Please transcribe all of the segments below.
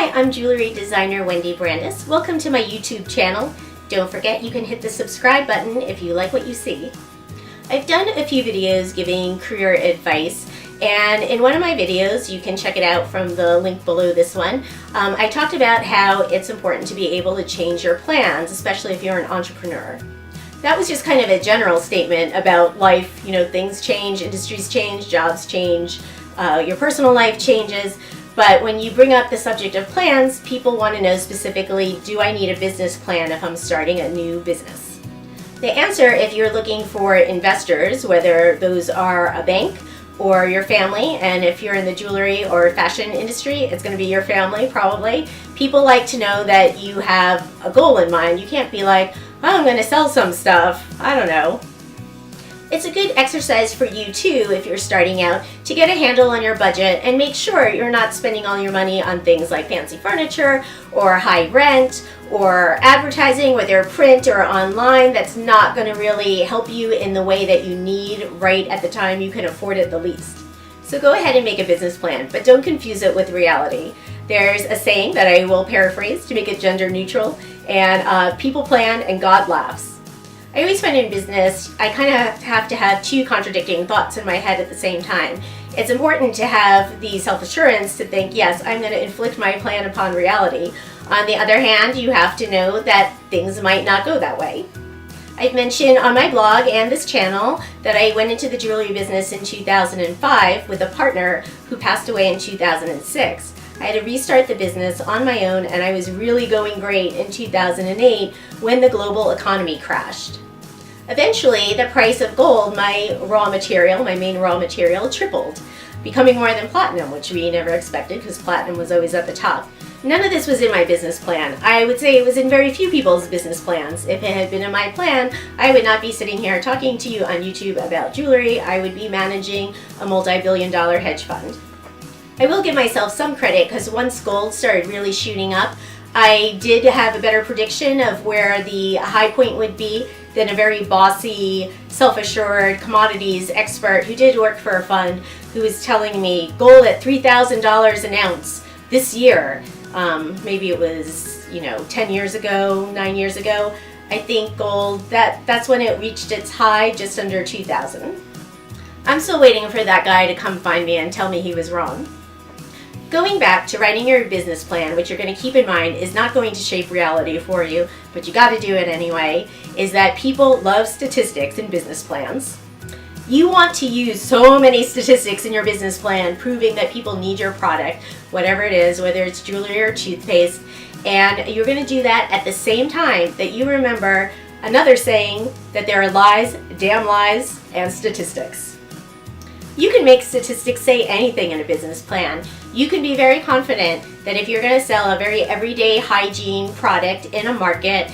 Hi, I'm jewelry designer Wendy Brandes. Welcome to my YouTube channel. Don't forget you can hit the subscribe button if you like what you see. I've done a few videos giving career advice, and in one of my videos, you can check it out from the link below this one, I talked about how it's important to be able to change your plans, especially if you're an entrepreneur. That was just kind of a general statement about life. You know, things change, industries change, jobs change, your personal life changes. But when you bring up the subject of plans, people want to know specifically, do I need a business plan if I'm starting a new business? The answer, if you're looking for investors, whether those are a bank or your family, and if you're in the jewelry or fashion industry, it's going to be your family probably. People like to know that you have a goal in mind. You can't be like, oh, I'm going to sell some stuff. I don't know. It's a good exercise for you too if you're starting out to get a handle on your budget and make sure you're not spending all your money on things like fancy furniture or high rent or advertising, whether print or online, that's not going to really help you in the way that you need right at the time you can afford it the least. So go ahead and make a business plan, but don't confuse it with reality. There's a saying that I will paraphrase to make it gender neutral, and people plan and God laughs. I always find in business, I kind of have to have two contradicting thoughts in my head at the same time. It's important to have the self-assurance to think, yes, I'm going to inflict my plan upon reality. On the other hand, you have to know that things might not go that way. I've mentioned on my blog and this channel that I went into the jewelry business in 2005 with a partner who passed away in 2006. I had to restart the business on my own, and I was really going great in 2008 when the global economy crashed. Eventually, the price of gold, my main raw material, tripled, becoming more than platinum, which we never expected because platinum was always at the top. None of this was in my business plan. I would say it was in very few people's business plans. If it had been in my plan, I would not be sitting here talking to you on YouTube about jewelry. I would be managing a multi-billion-dollar hedge fund. I will give myself some credit because once gold started really shooting up, I did have a better prediction of where the high point would be than a very bossy, self-assured commodities expert who did work for a fund who was telling me gold at $3,000 an ounce this year. Maybe it was, 10 years ago, 9 years ago. I think gold, that's when it reached its high, just under 2,000. I'm still waiting for that guy to come find me and tell me he was wrong. Going back to writing your business plan, which you're going to keep in mind is not going to shape reality for you, but you got to do it anyway, is that people love statistics in business plans. You want to use so many statistics in your business plan proving that people need your product, whatever it is, whether it's jewelry or toothpaste, and you're going to do that at the same time that you remember another saying that there are lies, damn lies, and statistics. You can make statistics say anything in a business plan. You can be very confident that if you're going to sell a very everyday hygiene product in a market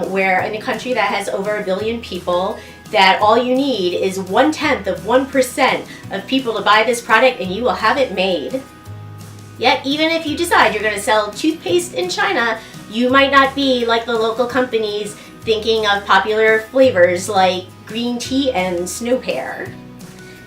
where in a country that has over 1 billion people, that all you need is 0.1% of people to buy this product and you will have it made. Yet even if you decide you're going to sell toothpaste in China, you might not be like the local companies thinking of popular flavors like green tea and snow pear.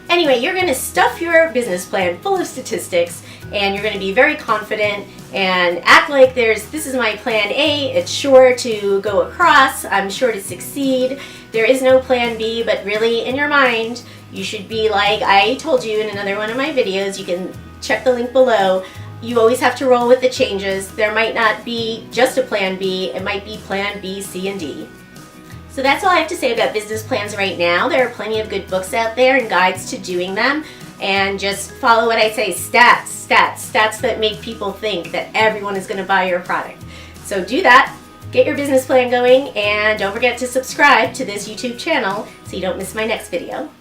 Anyway, you're going to stuff your business plan full of statistics, and you're going to be very confident and act like this is my plan A, it's sure to go across, I'm sure to succeed, there is no plan B, but really in your mind, you should be like I told you in another one of my videos, you can check the link below, you always have to roll with the changes. There might not be just a plan B, it might be plan B, C, and D. So that's all I have to say about business plans right now. There are plenty of good books out there and guides to doing them. And just follow what I say, stats that make people think that everyone is going to buy your product. So do that, get your business plan going, and don't forget to subscribe to this YouTube channel so you don't miss my next video.